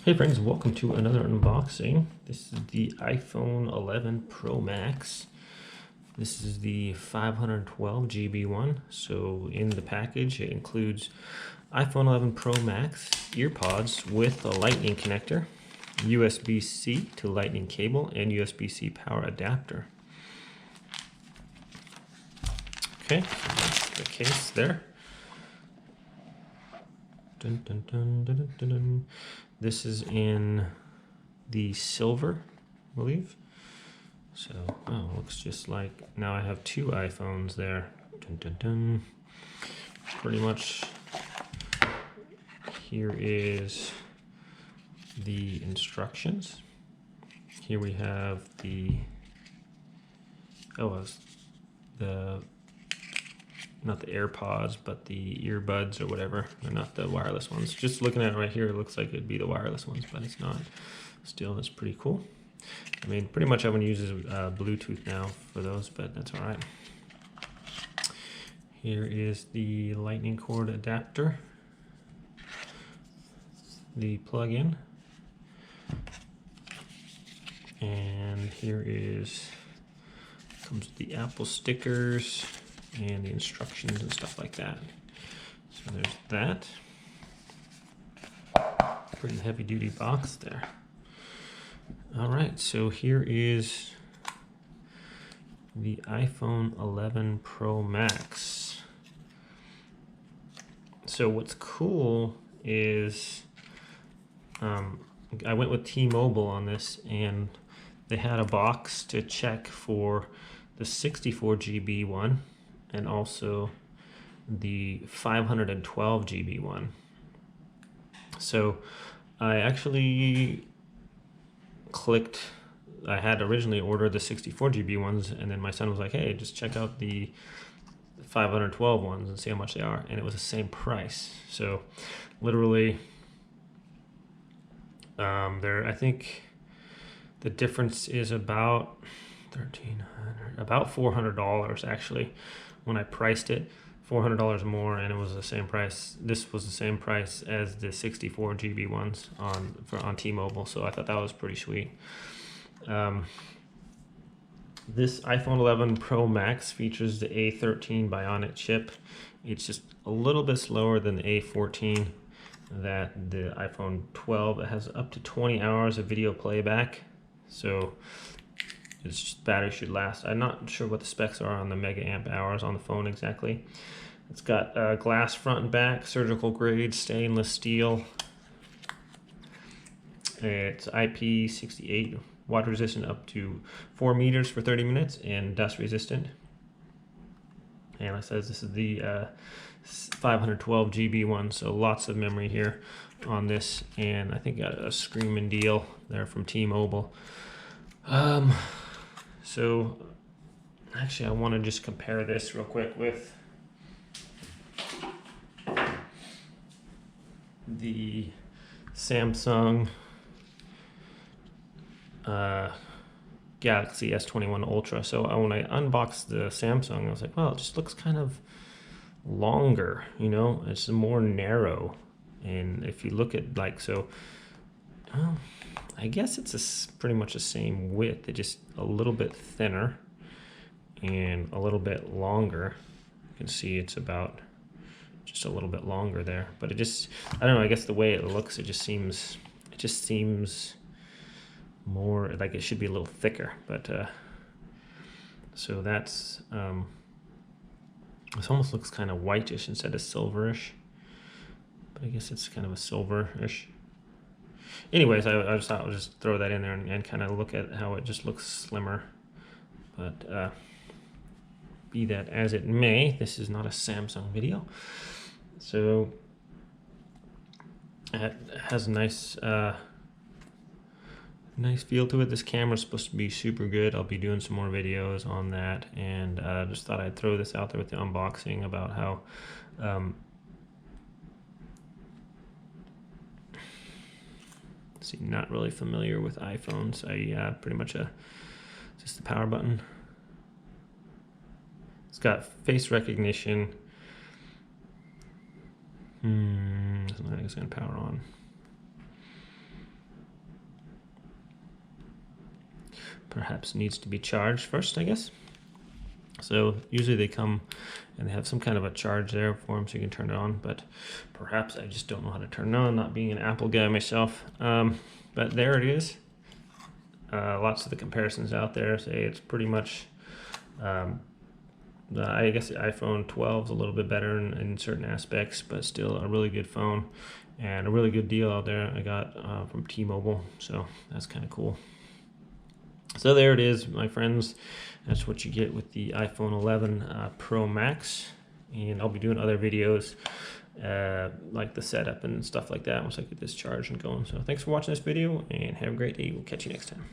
Hey friends, welcome to another unboxing. This is the iPhone 11 Pro Max. This is the 512 GB one. So in the package it includes iPhone 11 Pro Max earpods with a lightning connector, USB-C to lightning cable, and USB-C power adapter. Okay, so that's the case there. Dun, dun, dun, dun, dun, dun. This is in the silver, I believe. So, oh, looks just like, now I have two iPhones there. Dun, dun, dun. Pretty much, here is the instructions. Here we have the, not the AirPods, but the earbuds or whatever. They're not the wireless ones. Just looking at it right here, it looks like it'd be the wireless ones, but it's not. Still, that's pretty cool. I mean, pretty much everyone uses Bluetooth now for those, but that's all right. Here is the lightning cord adapter, the plug-in, and here comes the Apple stickers and the instructions and stuff like that. So there's that. Pretty heavy duty box there. All right, so here is the iPhone 11 Pro Max. So what's cool is I went with T-Mobile on this, and they had a box to check for the 64 GB one and also the 512 GB one. So I actually I had originally ordered the 64 GB ones, and then my son was like, hey, just check out the 512 ones and see how much they are. And it was the same price. So literally, I think the difference is about about $400 actually. When I priced it, $400 more, and it was the same price. This was the same price as the 64 GB ones on T-Mobile, so I thought that was pretty sweet. This iPhone 11 Pro Max features the A13 Bionic chip. It's just a little bit slower than the A14 that the iPhone 12. It has up to 20 hours of video playback, so its battery should last. I'm not sure what the specs are on the mega amp hours on the phone exactly. It's got glass front and back, surgical grade stainless steel. It's IP68, water resistant up to 4 meters for 30 minutes, and dust resistant. And it says this is the 512 GB one, so lots of memory here on this. And I think got a screaming deal there from T-Mobile. So actually I want to just compare this real quick with the Samsung Galaxy S21 Ultra. So when I unboxed the Samsung, I was like, well, it just looks kind of longer, you know, it's more narrow. And if you look at I guess it's pretty much the same width. It's just a little bit thinner and a little bit longer. You can see it's about just a little bit longer there. But I don't know, I guess the way it looks, it just seems more like it should be a little thicker. But so that's this almost looks kind of whitish instead of silverish. But I guess it's kind of a silverish. Anyways, I just thought I would just throw that in there and kind of look at how it just looks slimmer. But be that as it may, this is not a Samsung video. So it has a nice feel to it. This camera is supposed to be super good. I'll be doing some more videos on that, and just thought I'd throw this out there with the unboxing about how see, not really familiar with iPhones. I pretty much just the power button. It's got face recognition. Doesn't look like it's gonna power on. perhaps needs to be charged first, I guess. So usually they come and they have some kind of a charge there for them so you can turn it on, but perhaps I just don't know how to turn it on, not being an Apple guy myself. But there it is. Lots of the comparisons out there say it's pretty much, I guess the iPhone 12 is a little bit better in certain aspects, but still a really good phone and a really good deal out there I got from T-Mobile, so that's kind of cool. So there it is, my friends. That's what you get with the iPhone 11 Pro Max, and I'll be doing other videos like the setup and stuff like that once I get this charged and going. So thanks for watching this video, and have a great day. We'll catch you next time.